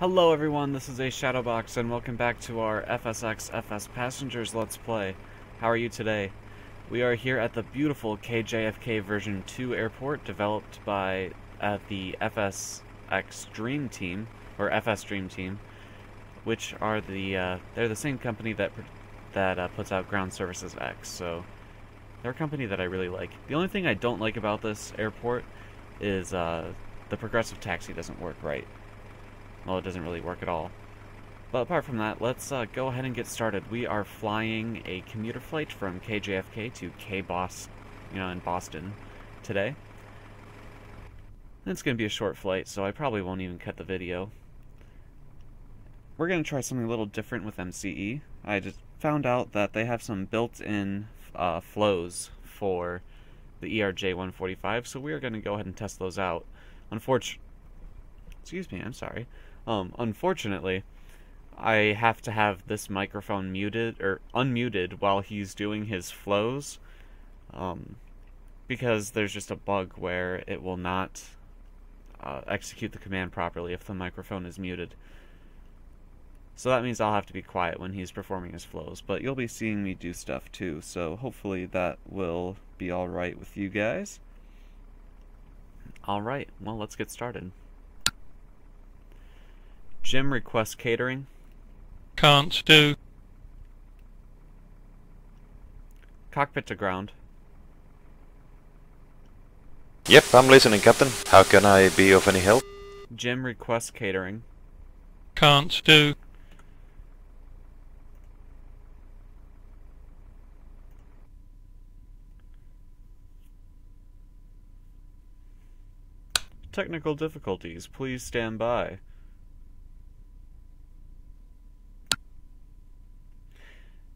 Hello everyone, this is a Shadowbox and welcome back to our FSX FSPassengers Let's Play. How are you today? We are here at the beautiful KJFK version 2 airport developed by the FSX Dream Team, or FS Dream Team, which are they're the same company that puts out Ground Services X, so they're a company that I really like. The only thing I don't like about this airport is the progressive taxi doesn't work right. Well, it doesn't really work at all. But apart from that, let's go ahead and get started. We are flying a commuter flight from KJFK to K-Bos, in Boston today. It's going to be a short flight, so I probably won't even cut the video. We're going to try something a little different with MCE. I just found out that they have some built-in flows for the ERJ-145, so we are going to go ahead and test those out. Unfortunately, I have to have this microphone muted or unmuted while he's doing his flows, because there's just a bug where it will not execute the command properly if the microphone is muted. So that means I'll have to be quiet when he's performing his flows, but you'll be seeing me do stuff too, so hopefully that will be alright with you guys. Alright, well, let's get started. Jim requests catering. Can't do. Cockpit to ground. Yep, I'm listening, Captain. How can I be of any help? Jim requests catering. Can't do. Technical difficulties. Please stand by.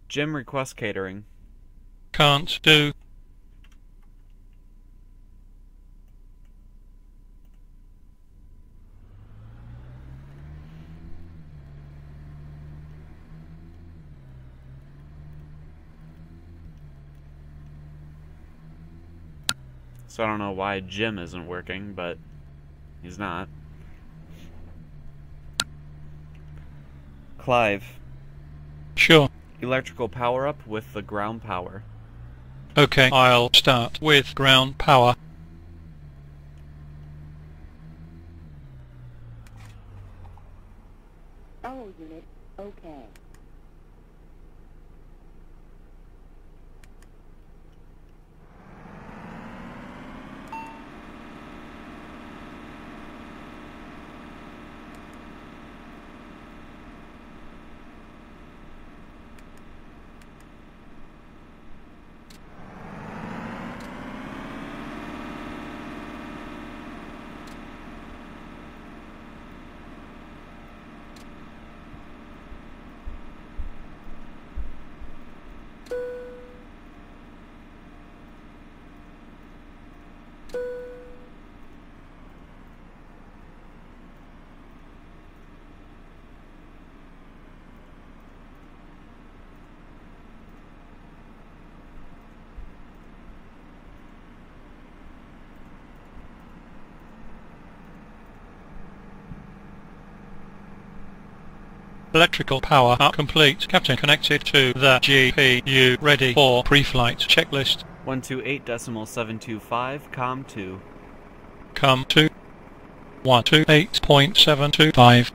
Jim requests catering. Can't do. So I don't know why Jim isn't working, but he's not. Clive. Sure. Electrical power up with the ground power. Okay, I'll start with ground power. Power unit, okay. Electrical power up complete. Captain connected to the GPU. Ready for pre-flight checklist. 128.725, COM 2. Come to 128.725.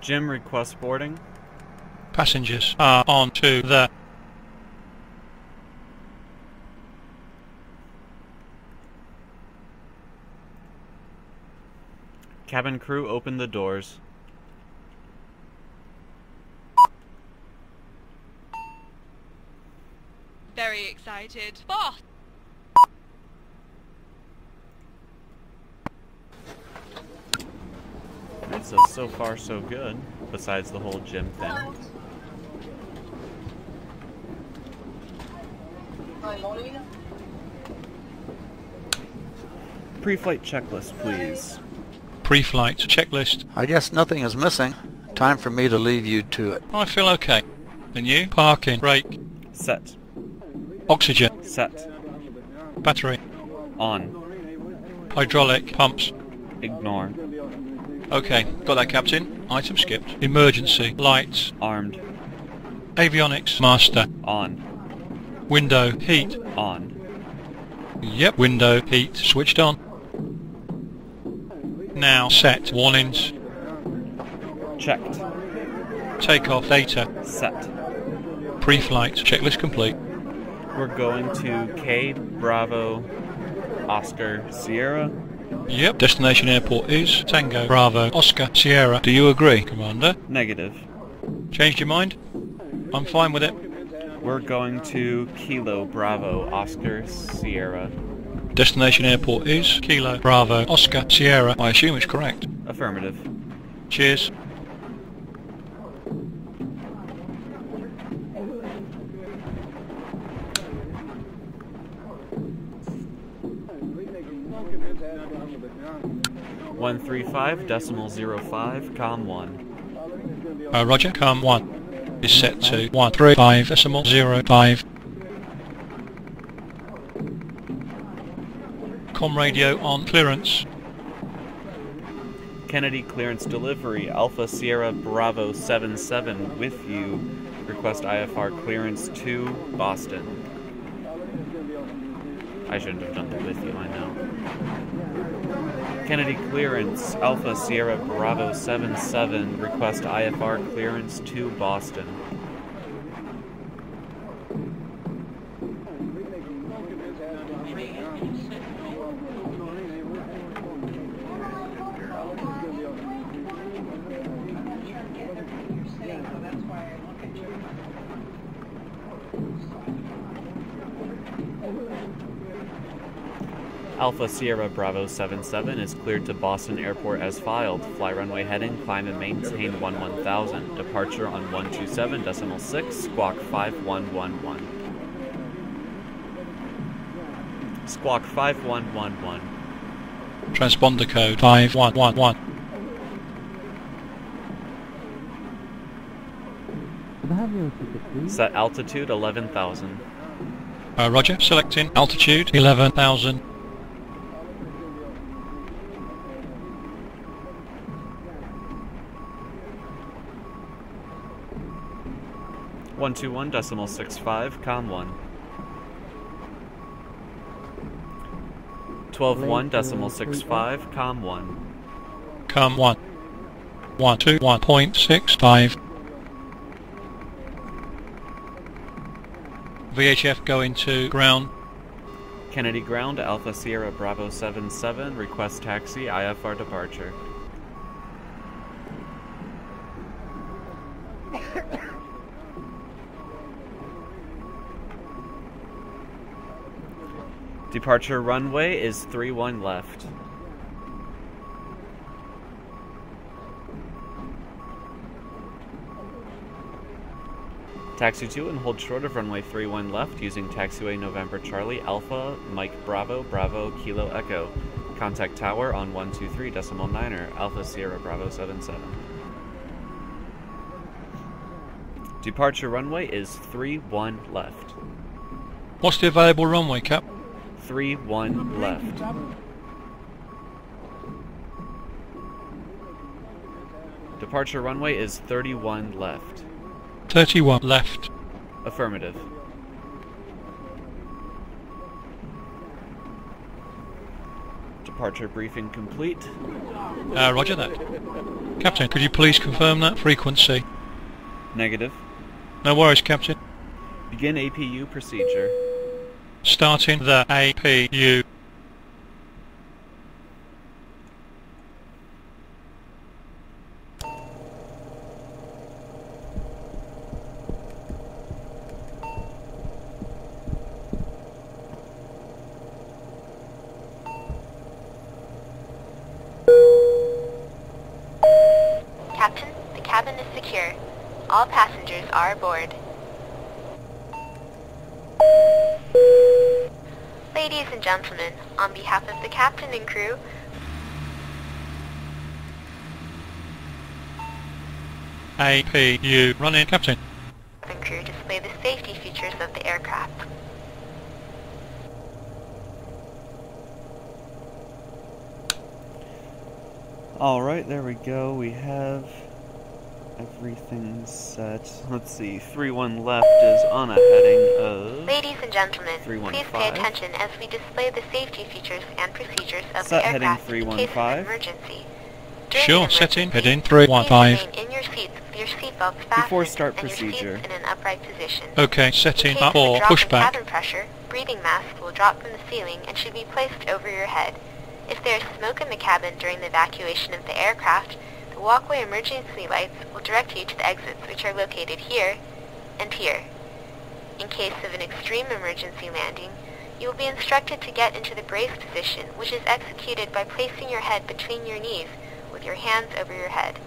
Jim requests boarding. Passengers are on to the Cabin crew open the doors. Very excited. Boss! So far so good, besides the whole Jim thing. Pre-flight checklist, please. Pre-flight checklist. I guess nothing is missing. Time for me to leave you to it. I feel okay. And you? Parking. Brake. Set. Oxygen. Set. Battery. On. Hydraulic. Pumps. Ignore. Okay, got that, Captain. Item skipped. Emergency. Lights. Armed. Avionics. Master. On. Window. Heat. On. Yep, window. Heat. Switched on. Now set. Warnings. Checked. Takeoff. Data. Set. Pre-flight. Checklist complete. We're going to K, Bravo, Oscar, Sierra. Yep. Destination airport is Tango, Bravo, Oscar, Sierra. Do you agree, Commander? Negative. Changed your mind? I'm fine with it. We're going to Kilo, Bravo, Oscar, Sierra. Destination airport is Kilo, Bravo, Oscar, Sierra. I assume it's correct. Affirmative. Cheers. One 135.05, com 1. Roger. Com 1 is set to 135.05. Com radio on clearance. Kennedy clearance delivery, Alpha Sierra Bravo 77 with you. Request IFR clearance to Boston. I shouldn't have done the with you, I know. Kennedy clearance, Alpha Sierra Bravo 77, request IFR clearance to Boston. Alpha Sierra Bravo 77 is cleared to Boston Airport as filed. Fly runway heading, climb and maintain 11000. Departure on 127.6, squawk 5111. Squawk 5111. Transponder code 5111. Set altitude 11,000. Roger. Selecting altitude 11,000. One 121.65, com 1. 12.1.65, com 1. Com 1. 121.65. VHF going to ground. Kennedy ground, Alpha Sierra Bravo 77, request taxi, IFR departure. Departure runway is 31 left. Taxi 2 and hold short of runway 31 left using taxiway November Charlie Alpha Mike Bravo Bravo Kilo Echo. Contact tower on 123.9er Alpha Sierra Bravo 77. Departure runway is 31 left. What's the available runway, Cap? 31 left. Departure runway is 31 left. 31 left. Affirmative. Departure briefing complete. Roger that. Captain, could you please confirm that frequency? Negative. No worries, Captain. Begin APU procedure. Starting the APU. Captain, the cabin is secure. All passengers are aboard. Ladies and gentlemen, on behalf of the captain and crew, APU running, Captain. Cabin crew display the safety features of the aircraft. Alright, there we go. We have everything set. Let's see, 3-1 left is on a heading of... Ladies and gentlemen, 315. please pay attention as we display the safety features and procedures of Set the heading aircraft in case of 315. an emergency. During Sure, an setting, emergency, heading 315. please remain in your seats with your seatbelts fastened Before start and your procedure. seats in an upright position. Okay, In setting case up of a for drop in pushback. cabin pressure, breathing masks will drop from the ceiling and should be placed over your head. If there is smoke in the cabin during the evacuation of the aircraft, the walkway emergency lights will direct you to the exits, which are located here and here. In case of an extreme emergency landing, you will be instructed to get into the brace position, which is executed by placing your head between your knees with your hands over your head.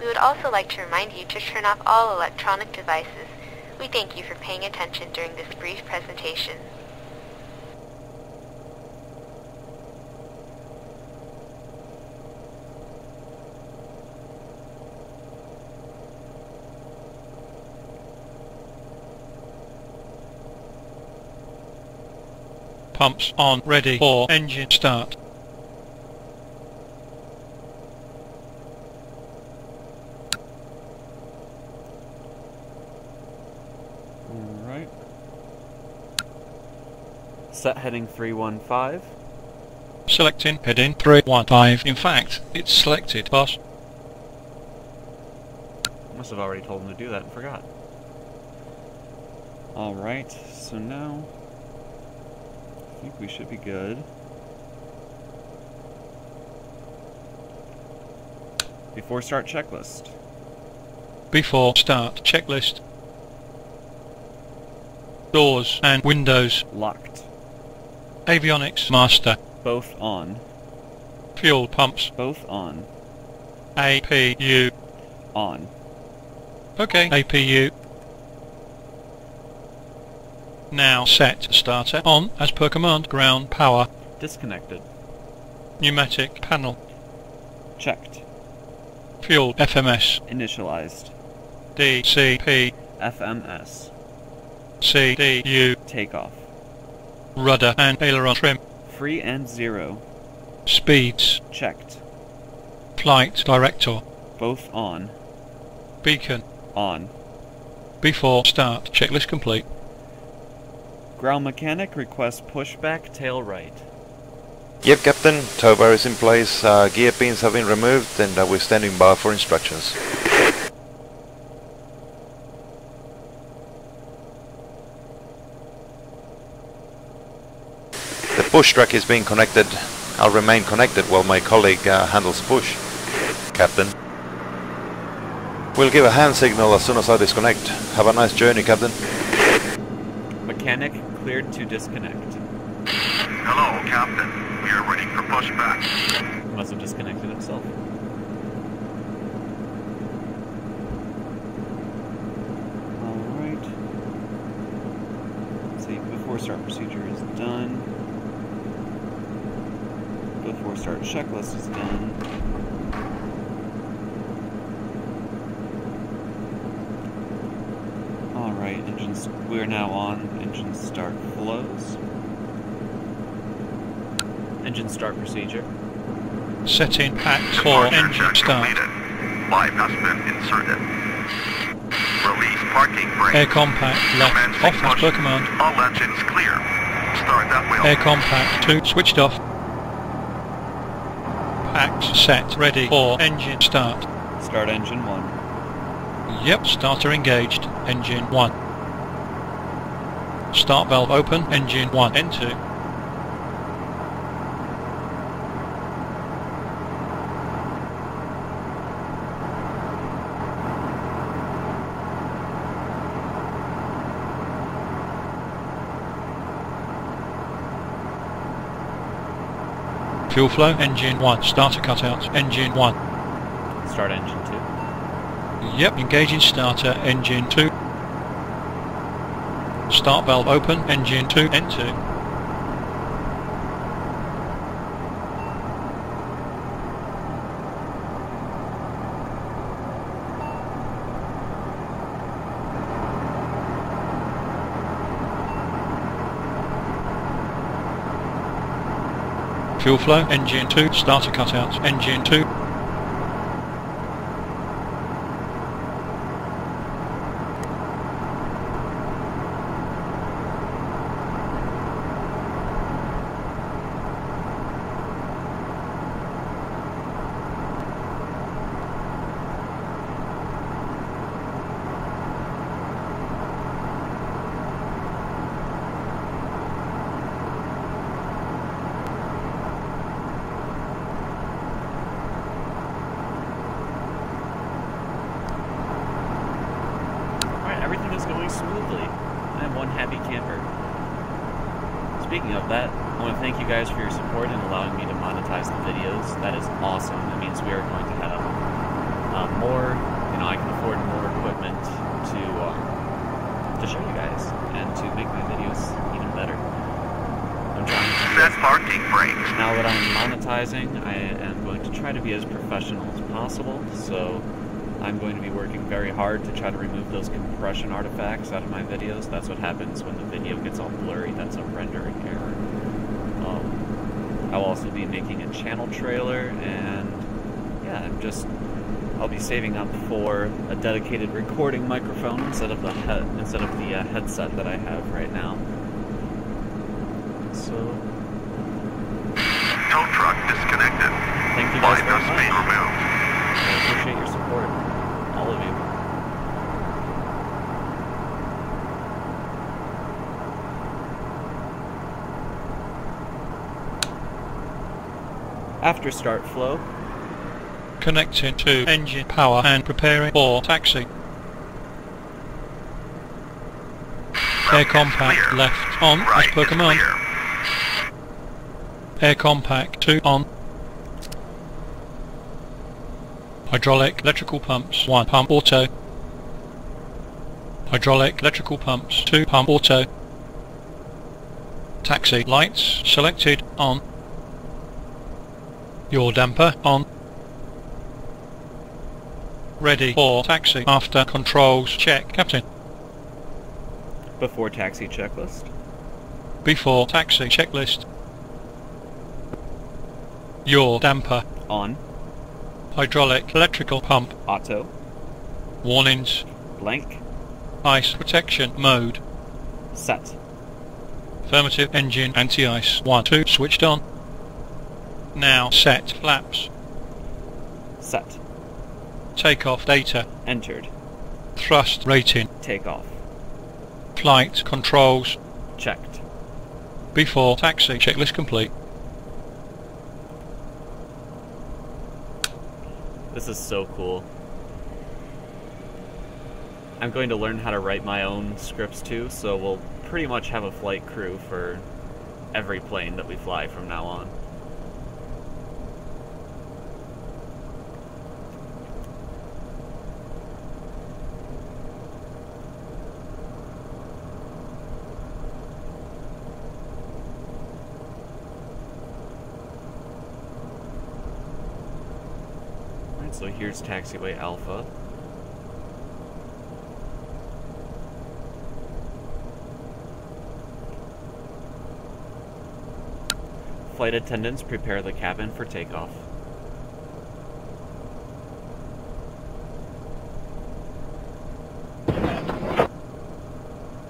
We would also like to remind you to turn off all electronic devices. We thank you for paying attention during this brief presentation. Pumps on, ready for engine start. Alright. Set heading 315. Selecting heading 315. In fact, it's selected, boss. Must have already told him to do that and forgot. Alright, so now I think we should be good. Before start checklist. Before start checklist. Doors and windows. Locked. Avionics master. Both on. Fuel pumps. Both on. APU. On. Okay, APU. Now set starter on as per command. Ground power. Disconnected. Pneumatic panel. Checked. Fuel FMS. Initialized. DCP. FMS. CDU. Takeoff. Rudder and aileron trim. Free and 0. Speeds. Checked. Flight director. Both on. Beacon. On. Before start checklist complete. Ground mechanic requests pushback tail right. Yep, Captain. Tow bar is in place. Gear pins have been removed, and we're standing by for instructions. The push track is being connected. I'll remain connected while my colleague handles push. Captain. We'll give a hand signal as soon as I disconnect. Have a nice journey, Captain. Mechanic cleared to disconnect. Hello, Captain. We are ready for pushback. Must have disconnected himself. Alright. Let's see, before start procedure is done. Before start checklist is done. Alright, engines, we are now on engine start flows. Engine start procedure. Setting packs for engine check start. completed. Pipe has been inserted. Release parking brake. Air compact left Commencing off as push. per command. All engines clear. Start that wheel. Air compact 2 switched off. Packs set ready for engine start. Start engine 1. Yep, starter engaged. Engine 1. Start valve open. Engine 1. Enter. Fuel flow. Engine 1. Starter cutout. Engine 1. Start engine 2. Yep, engaging starter. Engine 2. Start valve open. Engine 2. Enter. Fuel flow, engine 2, starter cutout, engine 2. Everything is going smoothly. I am one happy camper. Speaking of that, I want to thank you guys for your support in allowing me to monetize the videos. That is awesome. That means we are going to have more, I can afford more equipment to show you guys and to make my videos even better. I'm trying to Set parking brakes. now that I'm monetizing, I am going to try to be as professional as possible, so I'm going to be working very hard to try to remove those compression artifacts out of my videos. That's what happens when the video gets all blurry. That's a rendering error. I'll also be making a channel trailer, and yeah, I'll be saving up for a dedicated recording microphone instead of the headset that I have right now. So, Tow truck disconnected. thank you guys very Bypass much. speed removed. I appreciate your support, all of you. After start flow, Connecting to engine power and preparing for taxi. Air compact Clear. left on Right as per is command. clear. Air compact 2 on. Hydraulic electrical pumps 1 pump auto. Hydraulic electrical pumps 2 pump auto. Taxi lights selected on. Your damper on. Ready for taxi after controls check. Captain. before taxi checklist, Before taxi checklist. Your damper on, hydraulic electrical pump auto, warnings blank, ice protection mode. set, Affirmative engine anti-ice 1 2 switched on. Now set flaps. set, Takeoff data. entered, Thrust rating. takeoff, Flight controls. checked. Before taxi checklist complete. This is so cool. I'm going to learn how to write my own scripts too, so we'll pretty much have a flight crew for every plane that we fly from now on. Alright, so here's taxiway Alpha. Flight attendants prepare the cabin for takeoff.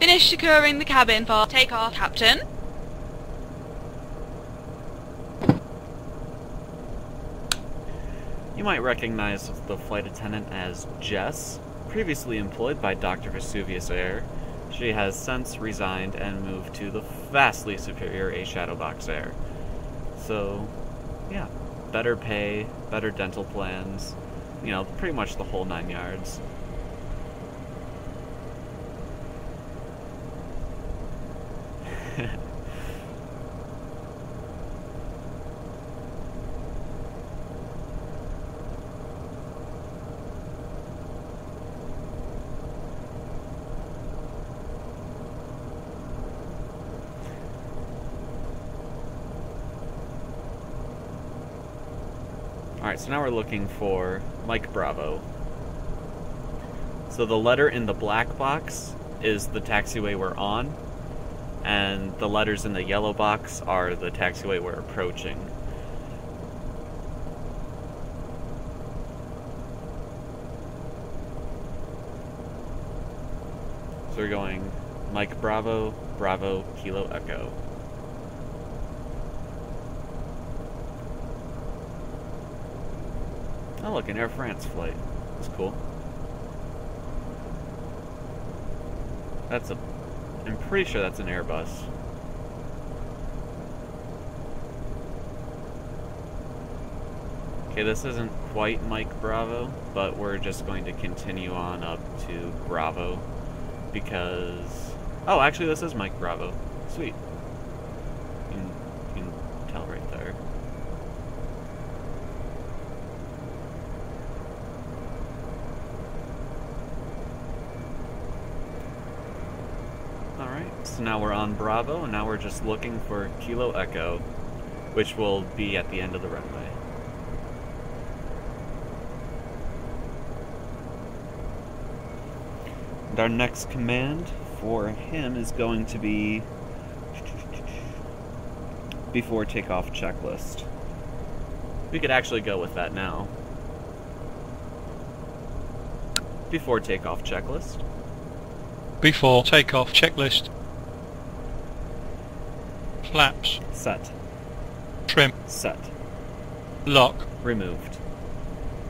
Finish securing the cabin for takeoff, Captain. You might recognize the flight attendant as Jess, previously employed by Dr. Vesuvius Air. She has since resigned and moved to the vastly superior A Shadowbox Air. So, yeah, better pay, better dental plans, pretty much the whole 9 yards. Alright, so now we're looking for Mike Bravo. So the letter in the black box is the taxiway we're on, and the letters in the yellow box are the taxiway we're approaching. So we're going Mike Bravo, Bravo, Kilo Echo. Oh look, an Air France flight. That's cool. I'm pretty sure that's an Airbus. Okay, this isn't quite Mike Bravo, but we're just going to continue on up to Bravo because... Oh, actually this is Mike Bravo. Sweet. You can tell right there. Alright, so now we're on Bravo, and now we're just looking for Kilo Echo, which will be at the end of the runway. And our next command for him is going to be before takeoff checklist. We could actually go with that now. Before takeoff checklist. Before takeoff checklist. Flaps. Set. Trim. Set. Lock. Removed.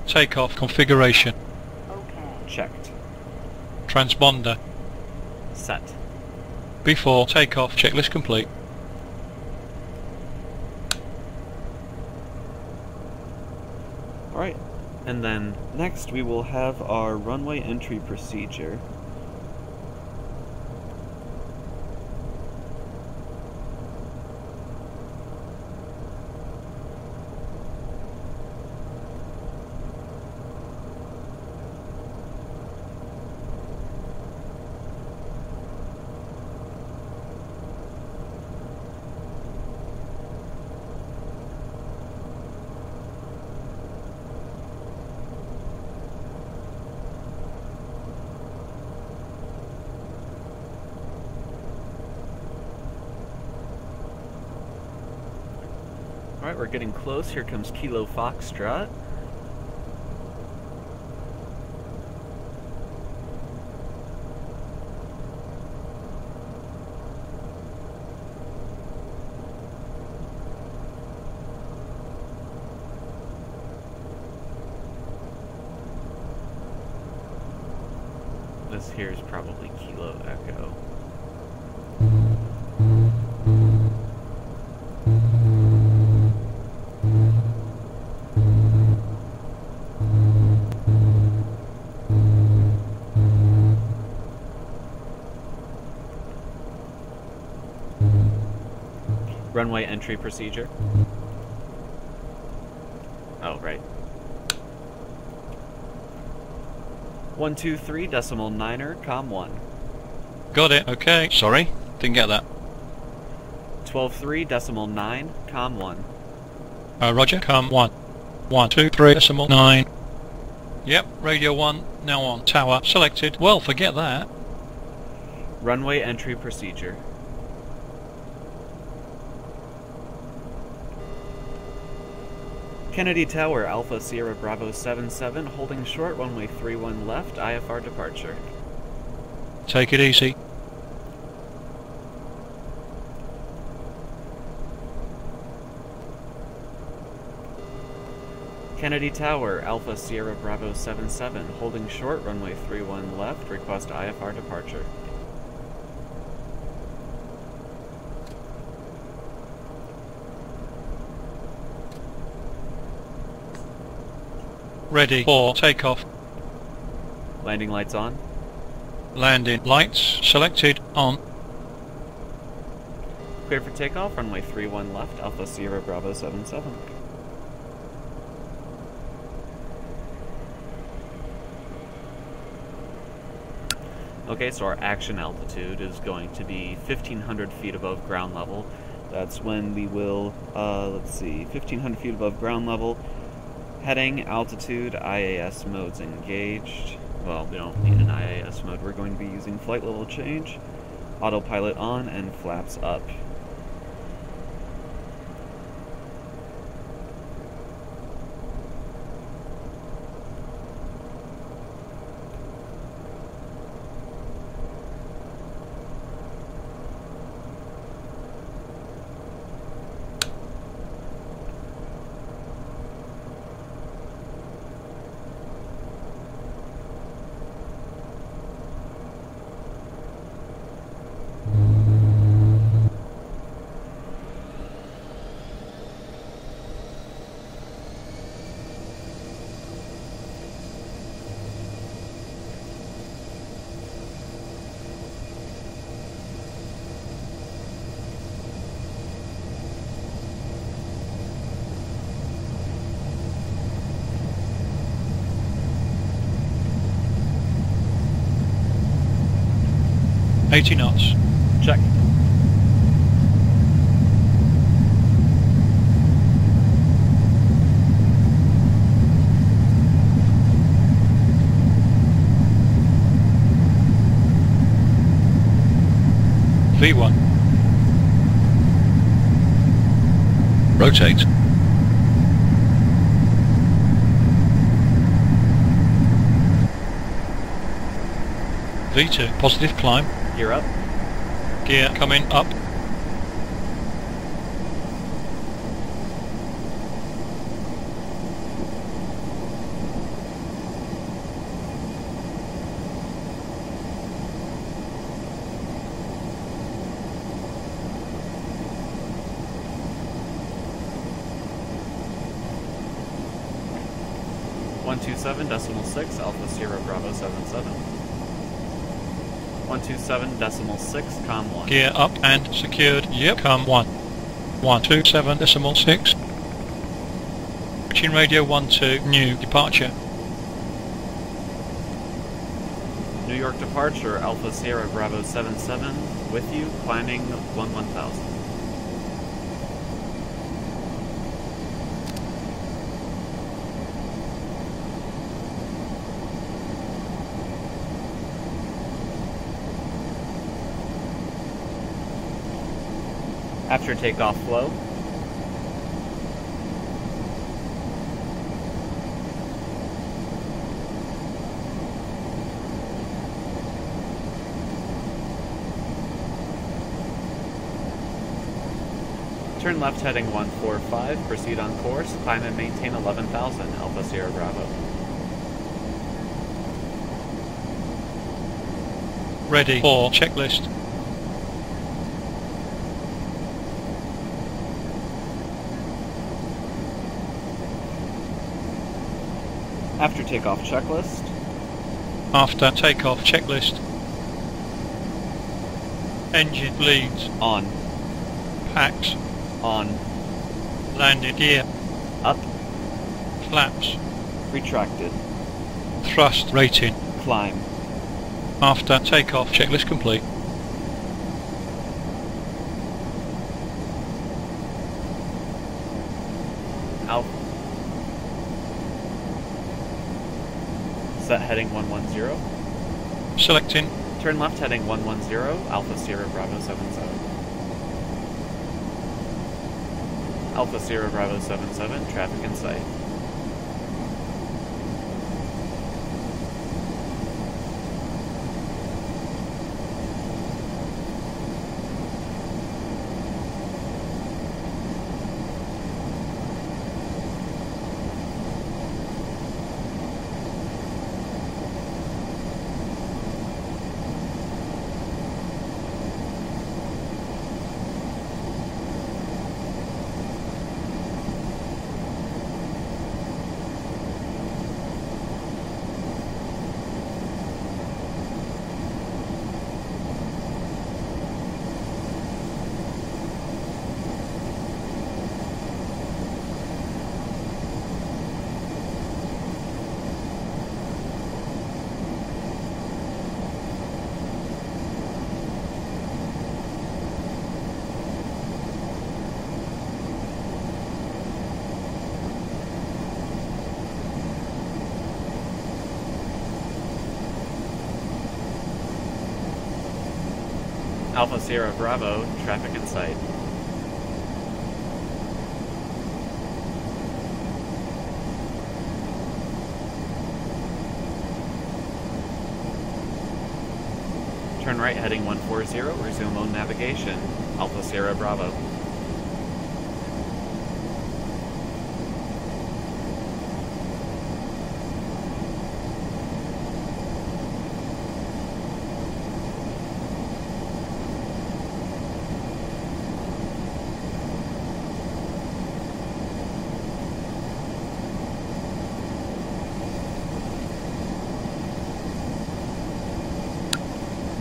Takeoff configuration. Okay. Checked. Transponder. Set. Before takeoff checklist complete. Alright, and then next we will have our runway entry procedure. Alright, we're getting close. Here comes Kilo Foxtrot. This here is probably Kilo Echo. Runway entry procedure. Oh, right. 123.9er, com1. Got it. Okay. Sorry. Didn't get that. 12.3.9, com1. Roger. Com 1. 123.9. Yep. Radio 1. Now on. Tower. Selected. Well, forget that. Runway entry procedure. Kennedy Tower, Alpha Sierra Bravo 77, holding short, runway 31 left, IFR departure. Take it easy. Kennedy Tower, Alpha Sierra Bravo 77, holding short, runway 31 left, request IFR departure. Ready for takeoff. Landing lights on. Landing lights selected on. Cleared for takeoff, runway 31 left, Alpha Sierra Bravo 77. Okay, so our action altitude is going to be 1,500 feet above ground level. That's when we will, let's see, 1,500 feet above ground level. Heading, altitude, IAS modes engaged. Well, we don't need an IAS mode. We're going to be using flight level change, autopilot on, and flaps up. 80 knots. Check. V1. Rotate. V2. Positive climb. Gear up. Gear coming up. .127.6 Alpha Sierra Bravo 77. 127.6 Com 1. Gear up and secured. Yep. Com 1. 127.6. Reaching radio 12. New departure. New York departure, Alpha Sierra Bravo 77, with you, climbing 1000. After takeoff flow, turn left heading 145, proceed on course, climb and maintain 11,000, Alpha Sierra Bravo. Ready for checklist. After takeoff checklist. After takeoff checklist. Engine leads. On. Packs. On. Landing gear. Up. Flaps. Retracted. Thrust rating. Climb. After takeoff checklist complete. Alpha. Set heading 110. Selecting. Turn left heading 110, Alpha Sierra Bravo 77. Alpha Sierra Bravo 77, traffic in sight. Alpha Sierra Bravo, traffic in sight. Turn right heading 140, resume on navigation, Alpha Sierra Bravo.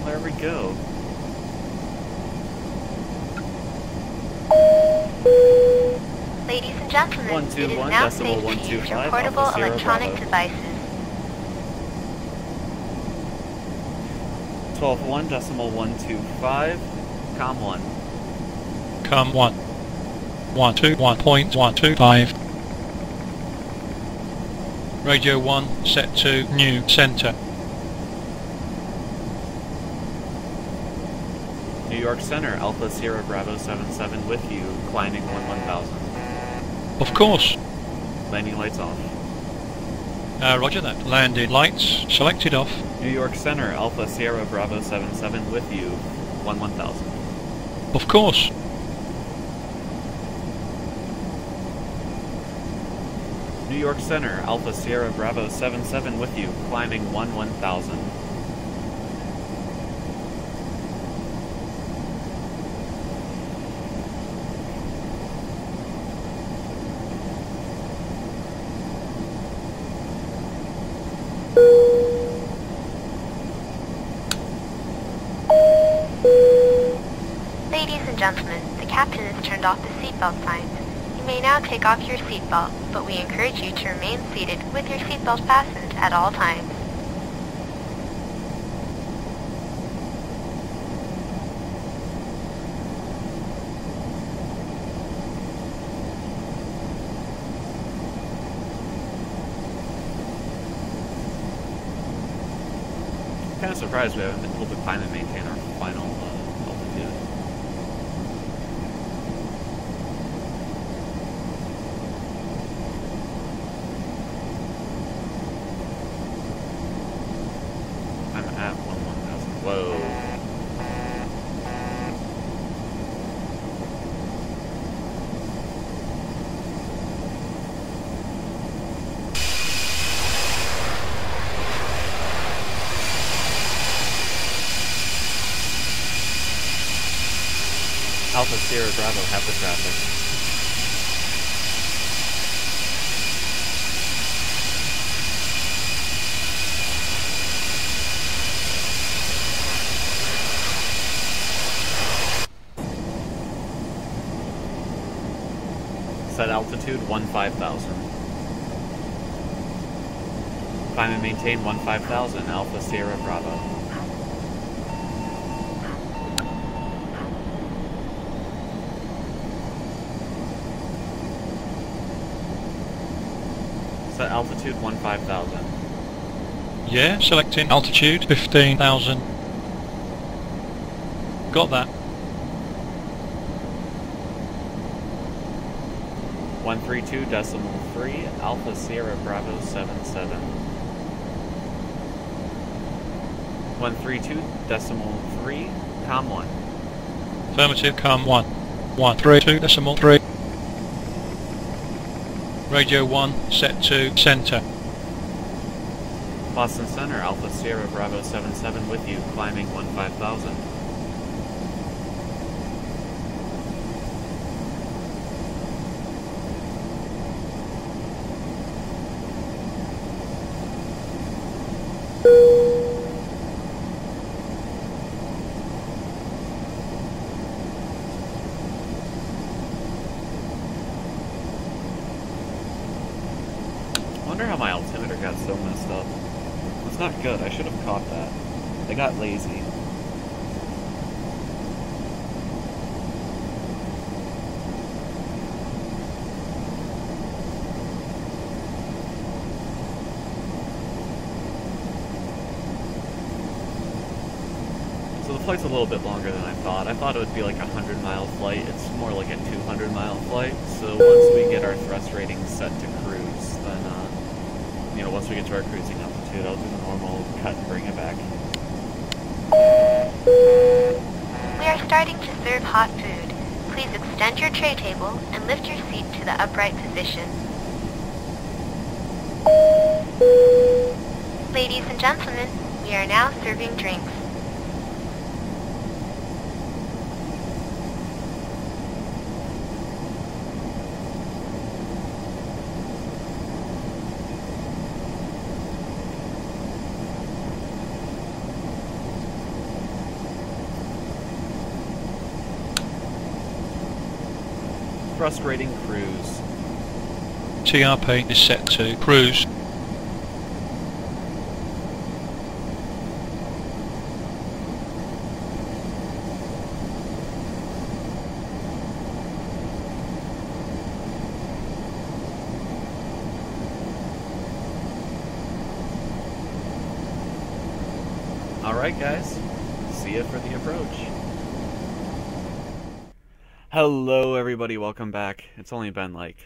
There we go. Ladies and gentlemen, it is now safe to use your portable electronic devices. 12.1.125, com 1. Com 1. 121.125. Radio 1, set to new center. New York Center, Alpha Sierra Bravo 77 with you, climbing 1000. Of course. Landing lights off. Roger that. Landing lights selected off. New York Center, Alpha Sierra Bravo 77 with you, 1000. Of course. New York Center, Alpha Sierra Bravo 77 with you, climbing 1000. Ladies and gentlemen, the captain has turned off the seatbelt signs. You may now take off your seatbelt, but we encourage you to remain seated with your seatbelt fastened at all times. I'm kind of surprised we haven't been able to climb and maintain our final altitude. I'm at 1000. Whoa. Alpha Sierra Bravo, have the traffic. Set altitude 15,000. Climb and maintain 15,000, Alpha Sierra Bravo. Set altitude 15,000. Yeah, selecting altitude 15,000. Got that. 132.3, Alpha Sierra Bravo 77. 132.3, com 1. Affirmative, com 1. 132.3. Radio 1, set to center. Boston Center, Alpha Sierra Bravo 77 with you, climbing 15,000. I wonder how my altimeter got so messed up. It's not good, I should have caught that. I got lazy. So the flight's a little bit longer than I thought. I thought it would be like a 100-mile flight. It's more like a 200-mile flight. So once we get our thrust ratings set to cruise, then, once we get to our cruising altitude, I'll do the normal cut and bring it back. We are starting to serve hot food. Please extend your tray table and lift your seat to the upright position. Ladies and gentlemen, we are now serving drinks. Thrust rating cruise. TRP is set to cruise. Alright guys, see ya for the approach. Hello everybody, welcome back. It's only been like,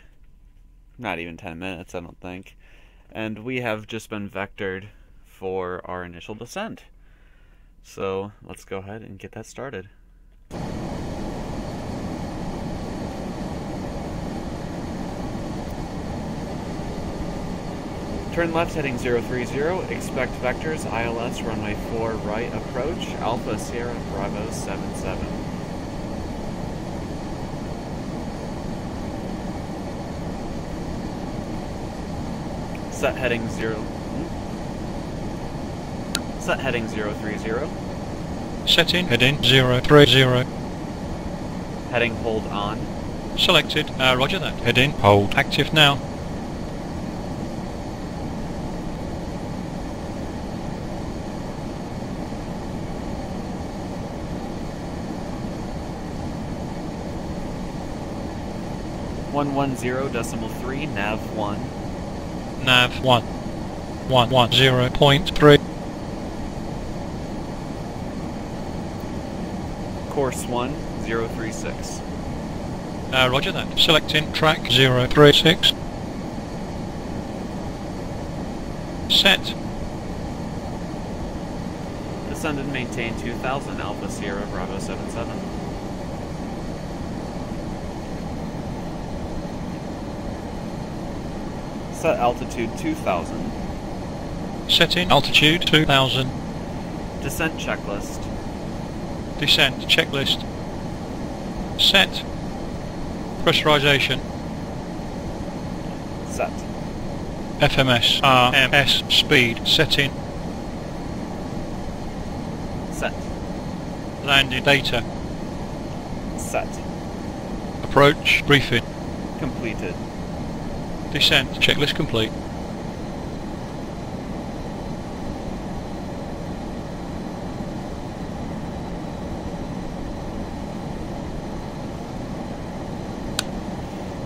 not even 10 minutes I don't think. And we have just been vectored for our initial descent. So let's go ahead and get that started. Turn left heading 030, expect vectors, ILS runway 4 right approach, Alpha Sierra Bravo 77. Set heading 030. Setting heading 030. Heading hold on. Selected. Roger that. Heading hold. Active now. .110.3 nav 1. Nav 1. 110.3. Course 1 036. Roger that. Selecting track 036. Set. Descend and maintain 2000 Alpha Sierra Bravo 77. Set altitude 2000. Setting altitude 2000. Descent checklist. Descent checklist. Set. Pressurization. Set. FMS RMS speed setting. Set. Landing data. Set. Approach briefing. Completed. Descent checklist complete.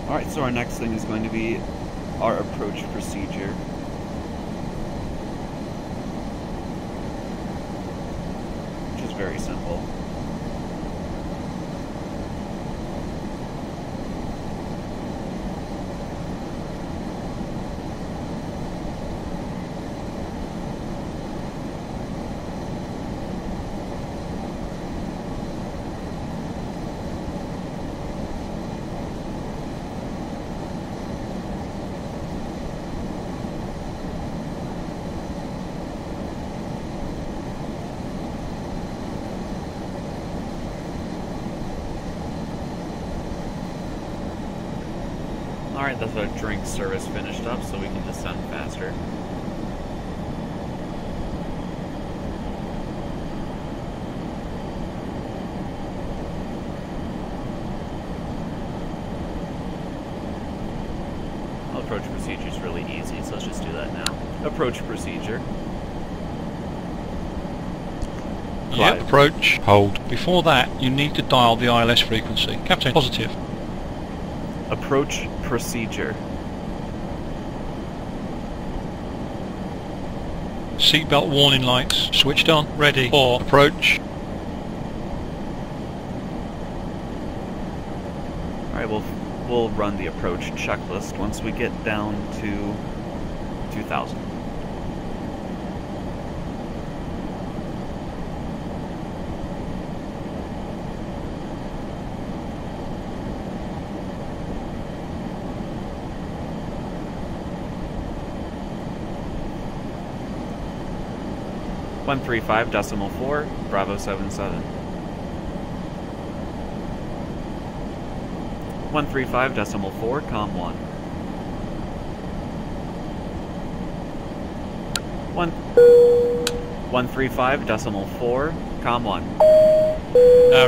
Alright, so our next thing is going to be our approach procedure. Which is very simple. Alright, that's our drink service finished up, so we can descend faster. Approach procedure is really easy, so let's just do that now. Approach procedure. Yep, approach, hold. Before that, you need to dial the ILS frequency. Captain, positive. Approach procedure. Seatbelt warning lights switched on. Ready for approach. Alright, we'll run the approach checklist once we get down to 2000. .135.4 Bravo 77. 135.4 Com 1. 135.4 Com 1.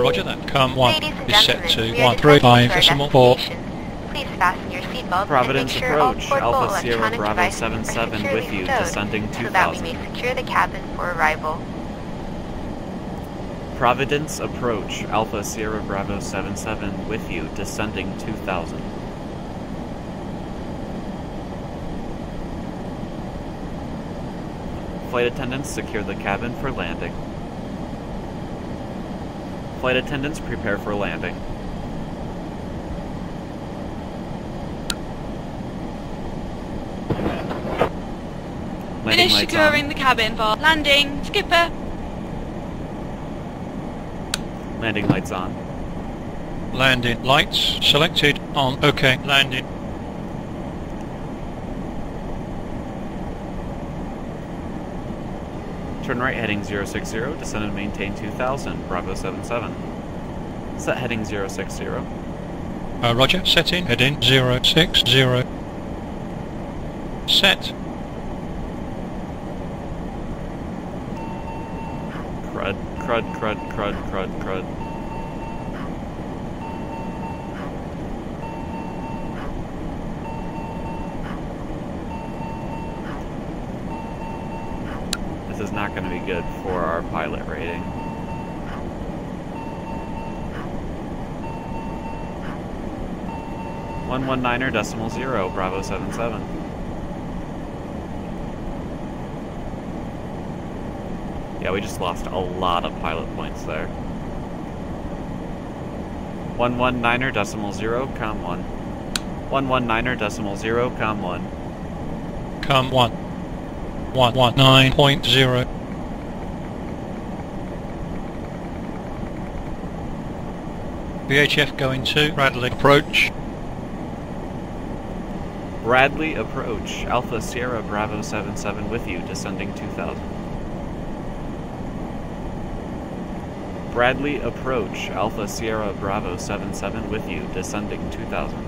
Roger that. Com 1 Ladies and is set gentlemen, to we are descending to our 135.4. destination. Please fasten your seatbelts Providence and make sure all approach, portable Alpha Sierra electronic Bravo devices 77 are securely with you, stowed descending so that we 2000. may secure the cabin for arrival. Providence approach, Alpha Sierra Bravo 77 with you, descending 2000. Flight attendants, secure the cabin for landing. Flight attendants, prepare for landing. Landing Finish lights securing on. the cabin for landing. Skipper. Landing lights on. Landing lights selected on. OK. Landing. Turn right heading 060, descend and maintain 2000, Bravo 77. Set heading 060. Roger. Setting. Heading 060. Set. Crud, crud, crud, crud, crud, crud. This is not going to be good for our pilot rating. .019, Bravo 77. Yeah, we just lost a lot of pilot points there. 119.0, com 1. 119.0, com 1. Com 1. 119.0. VHF going to Bradley. Approach. Bradley approach. Alpha Sierra Bravo 77 with you, descending 2000. Bradley approach. Alpha Sierra Bravo 77 with you, descending 2000.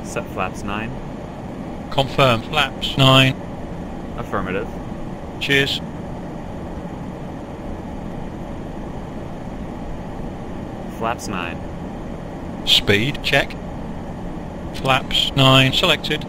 Set flaps 9. Confirm. Flaps 9. Affirmative. Cheers. Flaps 9. Speed. Check. Flaps 9. Selected.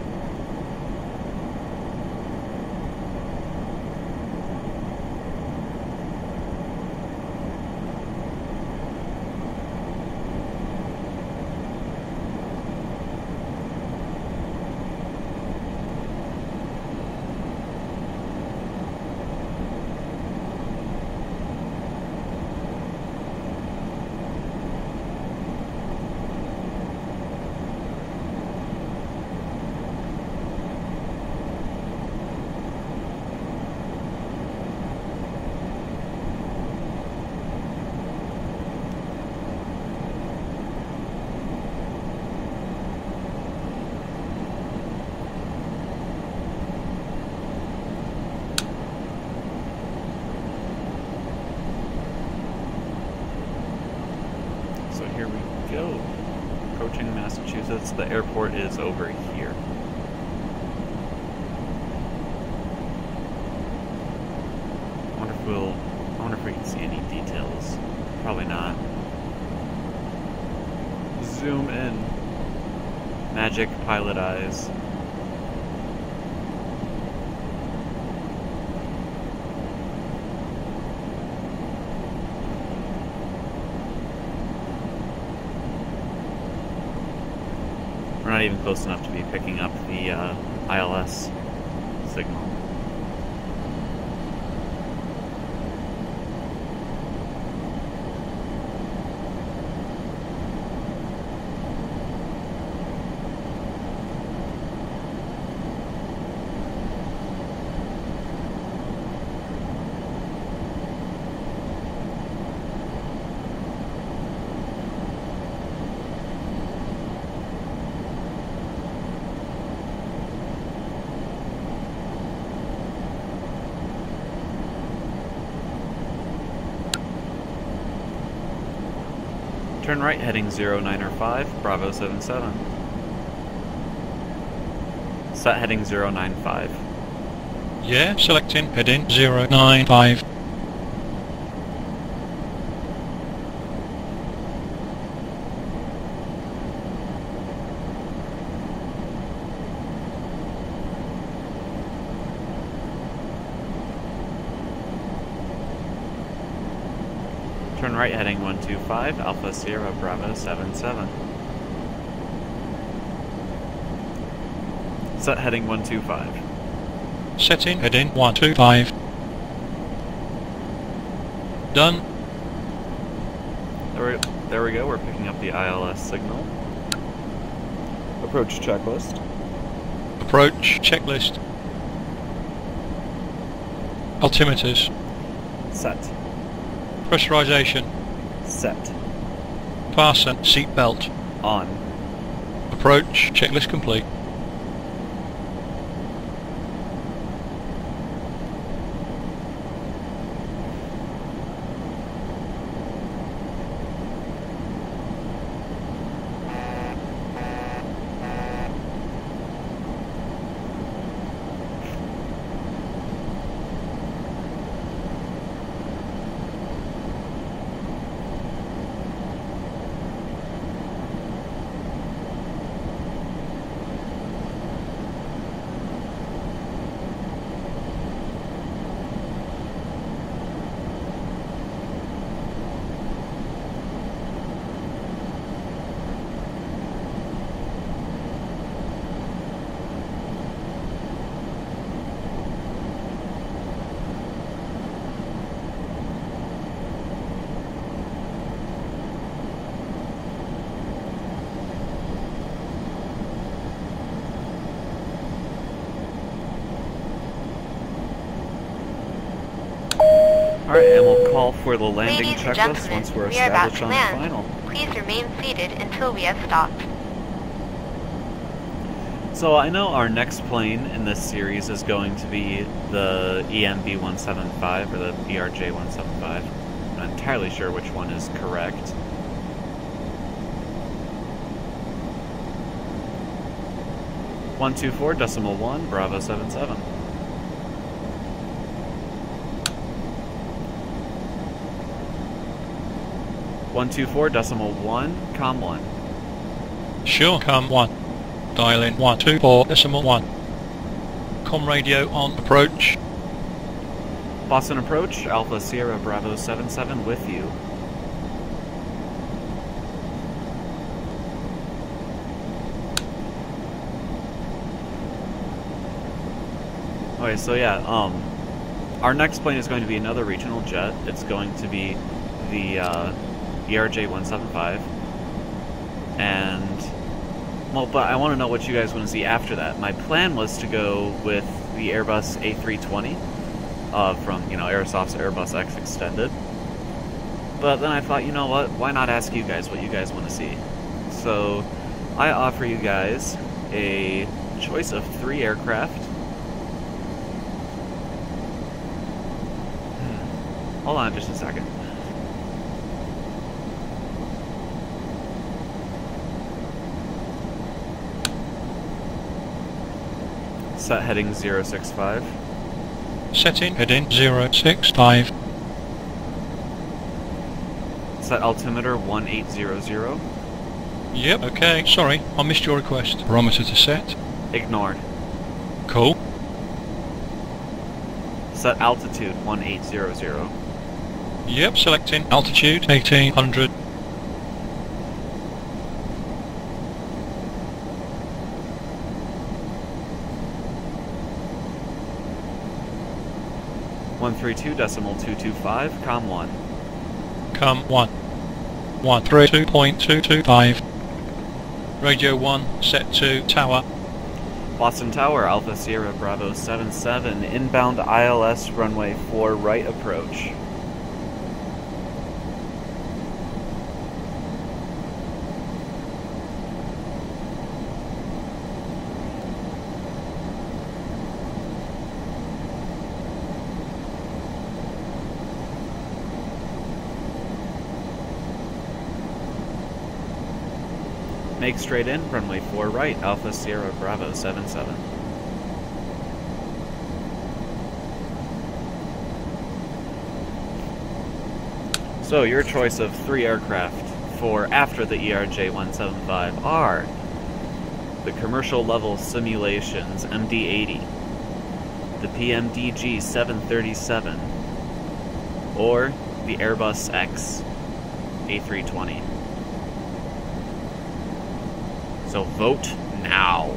So here we go. Approaching Massachusetts. The airport is over here. I wonder if we can see any details. Probably not. Zoom in. Magic pilot eyes. We're not even close enough to be picking up the ILS signal. Turn right heading 095, Bravo 77. Set heading 095. Yeah, selecting heading 095. Turn right heading 125, Alpha Sierra Bravo 77. Set heading 125. Setting heading 125. Done. There we go, we're picking up the ILS signal. Approach checklist. Approach checklist. Altimeters. Set. Pressurization. Set. Fasten seatbelt. On. Approach checklist complete. Alright, and we'll call for the landing Ladies and checklist gentlemen, once we're we are about established to on the land. final. Please remain seated until we have stopped. So I know our next plane in this series is going to be the EMB-175, or the ERJ-175. I'm not entirely sure which one is correct. .124.1 Bravo 77. .124.1 Com 1. Sure, com 1. Dial in 124.1. Com radio on approach. Boston approach, Alpha Sierra Bravo 77 with you. Okay, so yeah, our next plane is going to be another regional jet. It's going to be the ERJ-175. And, well, but I want to know what you guys want to see after that. My plan was to go with the Airbus A320 from, Aerosoft's Airbus X Extended. But then I thought, you know what, why not ask you guys what you guys want to see? So, I offer you guys a choice of 3 aircraft. Hold on just a second. Set heading 065. Setting heading 065. Set altimeter 1800. Yep, okay, sorry, I missed your request. Barometer to set. Ignored. Cool. Set altitude 1800. Yep, selecting altitude 1800. .132.225, Com 1. Com 1. 132.225. Radio 1, set to tower. Boston Tower, Alpha Sierra Bravo 77, inbound ILS runway 4 right approach. Make straight in, runway 4 right, Alpha Sierra Bravo 77. So your choice of 3 aircraft for after the ERJ-175 are the Commercial Level Simulations MD-80, the PMDG 737, or the Airbus X A320. So vote now.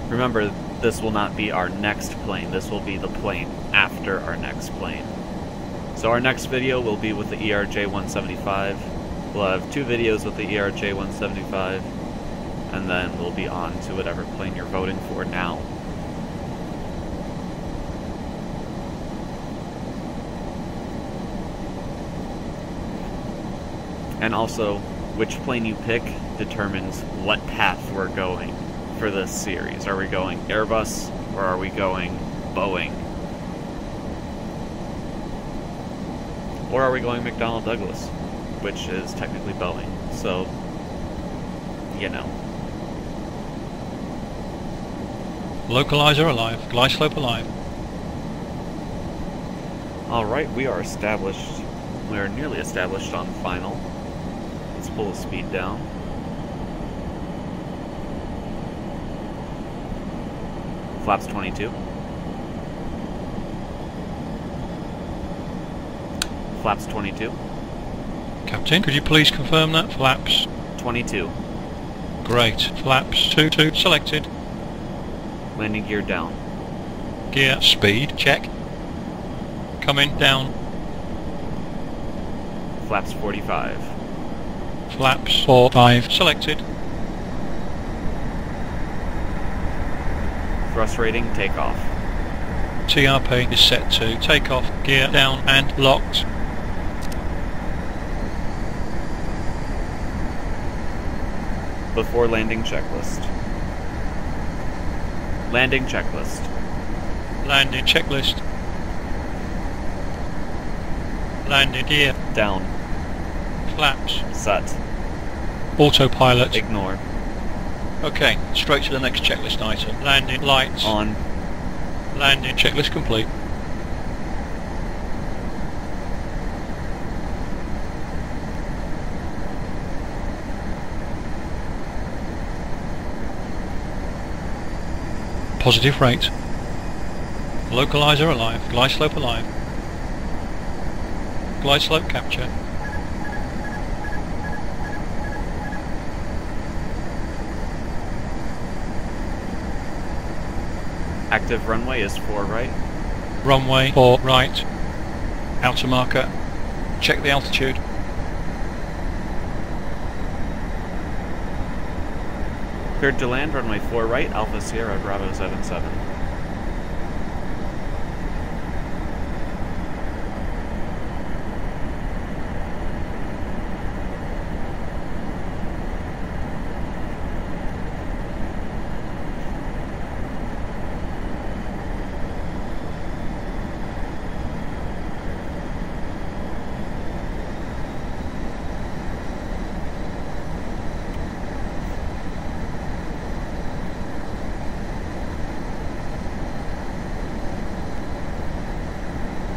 Remember, this will not be our next plane. This will be the plane after our next plane. So our next video will be with the ERJ-175. We'll have 2 videos with the ERJ-175, and then we'll be on to whatever plane you're voting for now. And also, which plane you pick determines what path we're going for this series. Are we going Airbus or are we going Boeing? Or are we going McDonnell Douglas, which is technically Boeing, so, you know. Localizer alive, glide slope alive. Alright, we are established. We are nearly established on final. Let's pull the speed down. Flaps 22. Flaps 22. Captain, could you please confirm that? Flaps 22. great. Flaps 22 selected. Landing gear down. Gear speed check. Coming down. Flaps 45. Flaps 45 selected. Thrust rating, takeoff. TRP is set to takeoff. Gear down and locked. Before landing checklist. Landing checklist. Landing checklist. Landing gear. Down. Flaps. Set. Autopilot. Ignore. Okay, straight to the next checklist item. Landing lights. On. Landing checklist complete. Positive rate. Localizer alive. Glide slope alive. Glide slope capture. Active runway is 4 right. Runway 4 right. Outer marker. Check the altitude. Cleared to land, runway 4 right, Alpha Sierra, Bravo 77.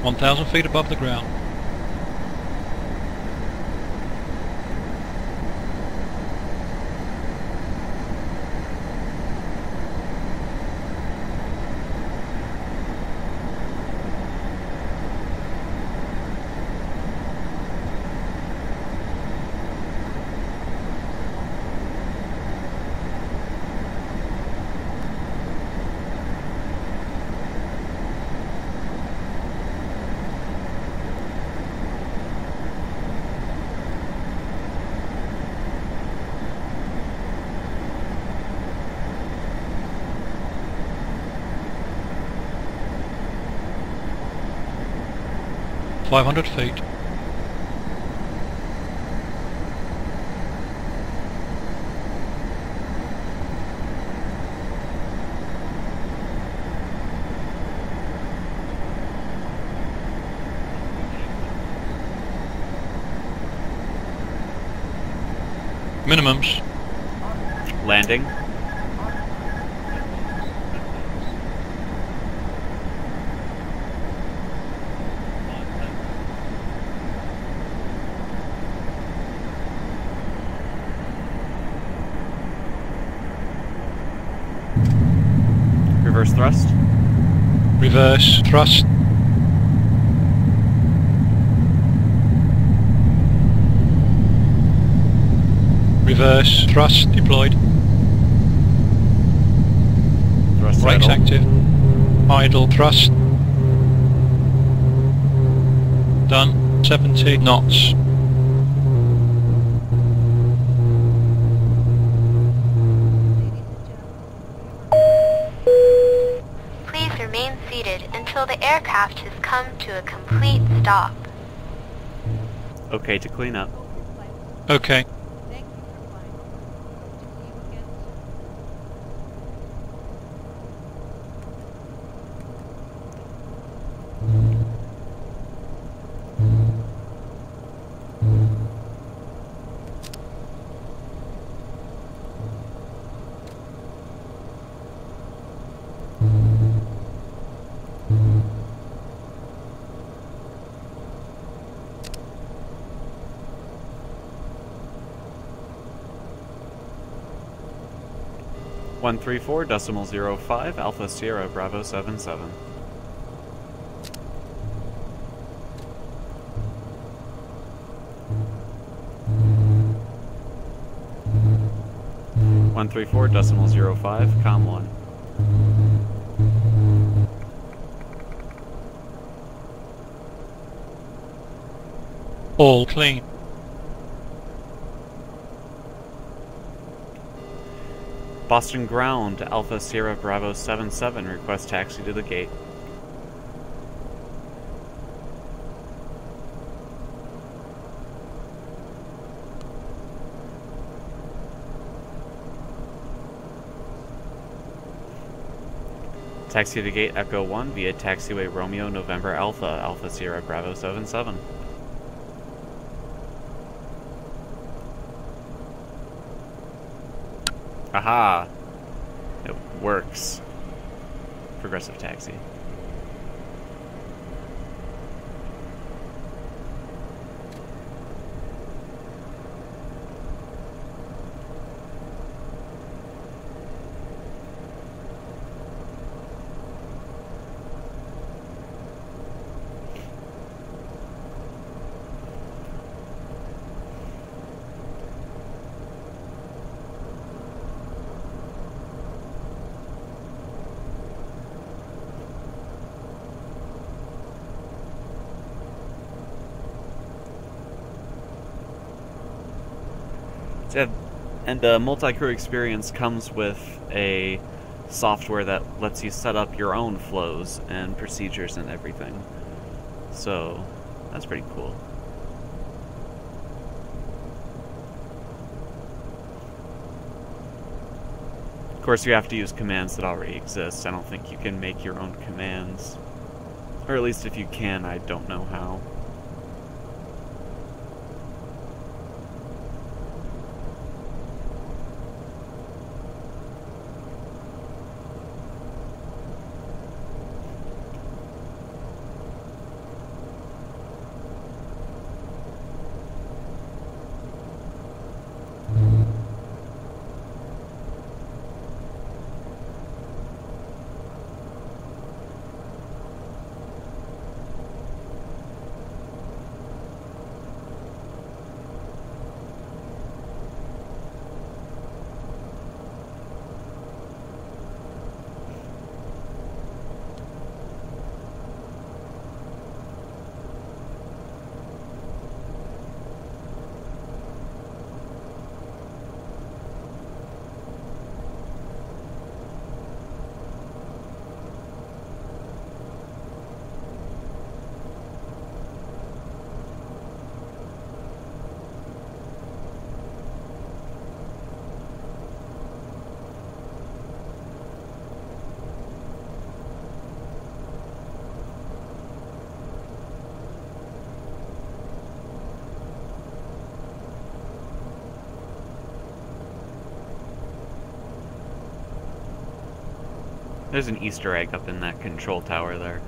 (1,000 feet above the ground). (500 feet). Minimums. Landing. Reverse thrust. Reverse thrust. Reverse thrust deployed. Thrust Brakes idle. active. Idle thrust. Done. 70 knots. Please remain seated until the aircraft has come to a complete stop. Okay to clean up. Okay. One 134.05 Alpha Sierra Bravo 77. One 134.05 Com 1. All clean. Boston Ground, Alpha Sierra Bravo 77, request taxi to the gate. Taxi to the gate, Echo 1, via taxiway Romeo November Alpha, Alpha Sierra Bravo 77. Aha! It works. Progressive taxi. And the multi-crew experience comes with a software that lets you set up your own flows and procedures and everything. So, that's pretty cool. Of course, you have to use commands that already exist. I don't think you can make your own commands. Or at least if you can, I don't know how. There's an Easter egg up in that control tower there.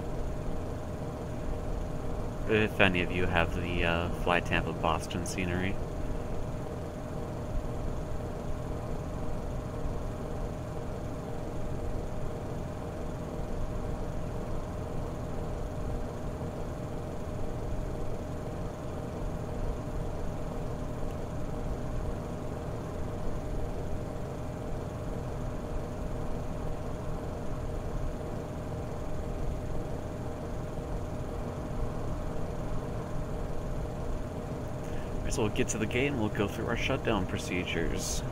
If any of you have the Fly Tampa Boston scenery. So we'll get to the gate and we'll go through our shutdown procedures.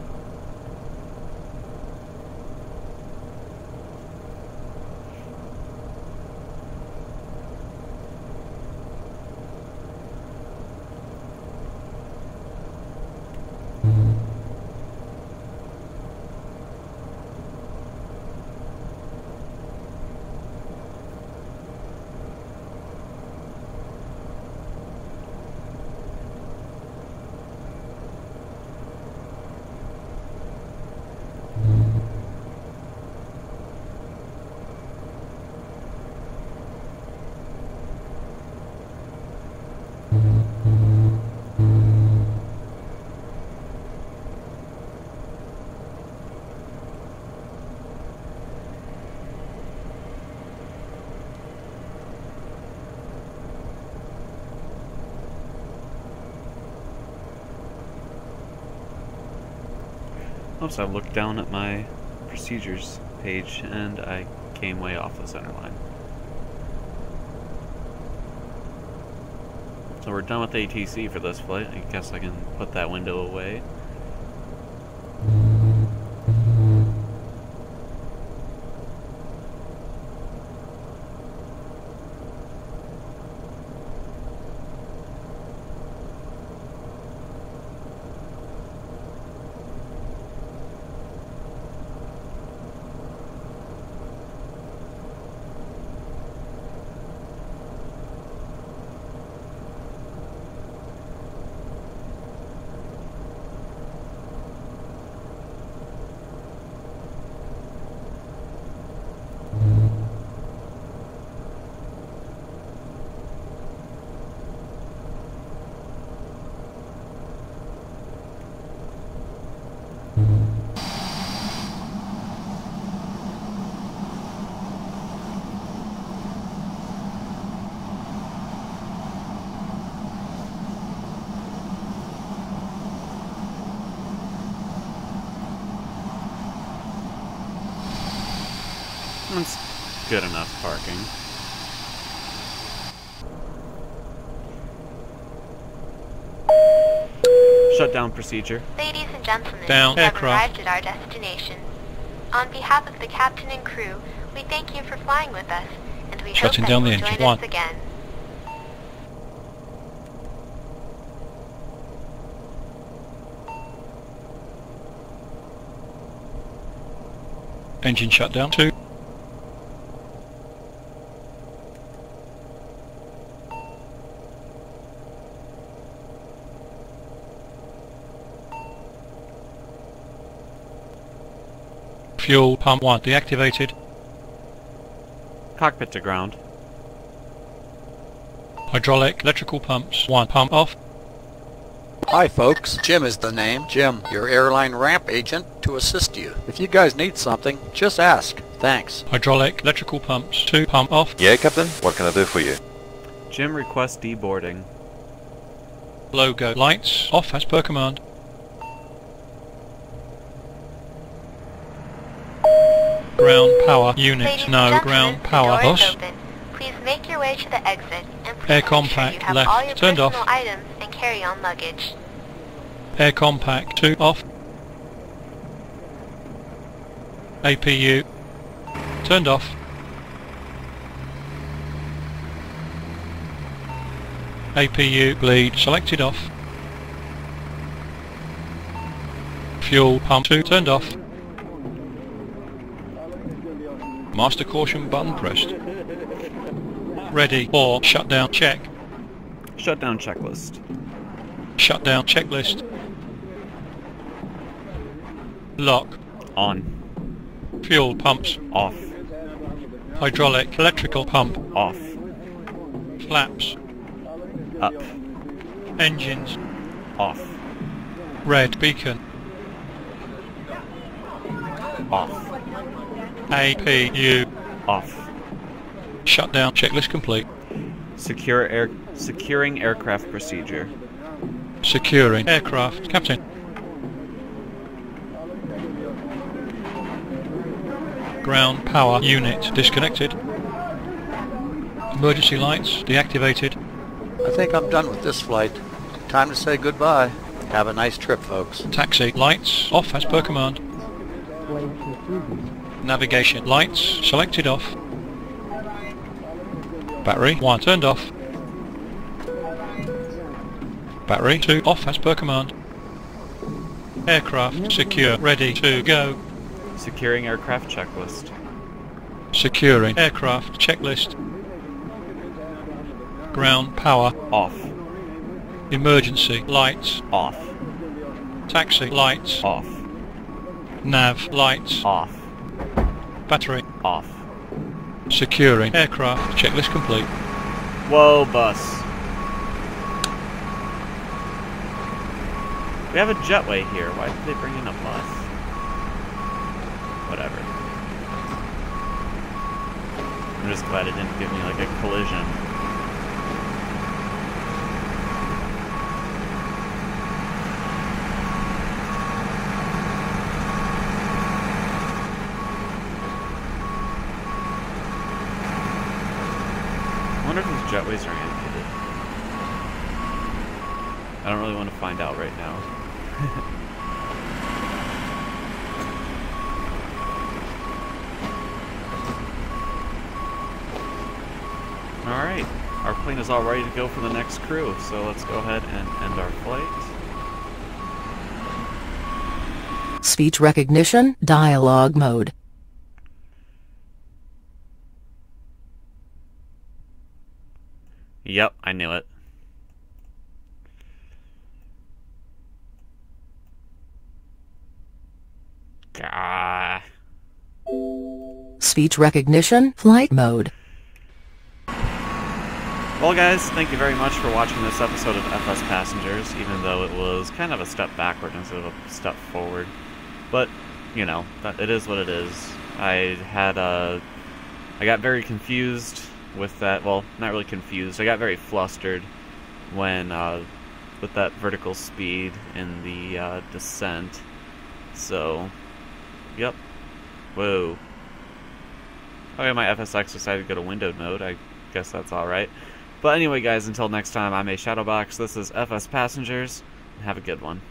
Oops, I looked down at my procedures page and I came way off the center line. So we're done with ATC for this flight. I guess I can put that window away. That's good enough parking. Shutdown procedure. Ladies and gentlemen, Down we have aircraft. arrived at our destination. On behalf of the captain and crew, we thank you for flying with us, and we Shutting hope that down you the will engine. join us One. again. Engine shut down. 2. Fuel pump 1 deactivated. Cockpit to ground. Hydraulic electrical pumps 1 pump off. Hi folks, Jim is the name. Jim, your airline ramp agent to assist you. If you guys need something, just ask. Thanks. Hydraulic electrical pumps 2 pump off. Yeah, Captain? What can I do for you? Jim requests deboarding. Logo lights off as per command. Ground power unit. Ladies and No gentlemen, ground the power. door is Bus. open. Please make your way to the exit, and please Air make sure compact you have left. all your Turned personal off. items and carry-on luggage. Air compact 2 off. APU turned off. APU bleed selected off. Fuel pump 2 turned off. Master caution button pressed. Ready for shutdown check. Shutdown checklist. Shutdown checklist. Lock. On. Fuel pumps Off. hydraulic electrical pump Off. flaps. Up. Engines Off. red beacon. Off. APU Off. shutdown checklist complete. Securing aircraft procedure. Securing aircraft. Captain. Ground power unit disconnected. Emergency lights deactivated. I think I'm done with this flight. Time to say goodbye. Have a nice trip, folks. Taxi. Lights off as per command. Navigation. Lights selected off. Battery 1 turned off. Battery 2 off as per command. Aircraft secure. Ready to go. Securing aircraft checklist. Securing aircraft checklist. Ground power Off. emergency lights Off. taxi lights Off. nav lights Off. battery Off. securing aircraft checklist complete. Whoa, bus. We have a jetway here. Why did they bring in a bus? Whatever. I'm just glad it didn't give me like a collision. I wonder if these jetways are animated. I don't really want to find out right now. Alright, our plane is all ready to go for the next crew, so let's go ahead and end our flight. Speech recognition, dialogue mode. Yep, I knew it. Gah. Speech recognition, flight mode. Well guys, thank you very much for watching this episode of FS Passengers, even though it was kind of a step backward instead of a step forward. But, you know, it is what it is. I got very confused with that, well, not really confused, I got very flustered when, with that vertical speed in the, descent. So, yep. Whoa. Okay, my FSX decided to go to windowed mode, I guess that's alright. But anyway guys, until next time, I'm a Shadowbox, this is FS Passengers, and have a good one.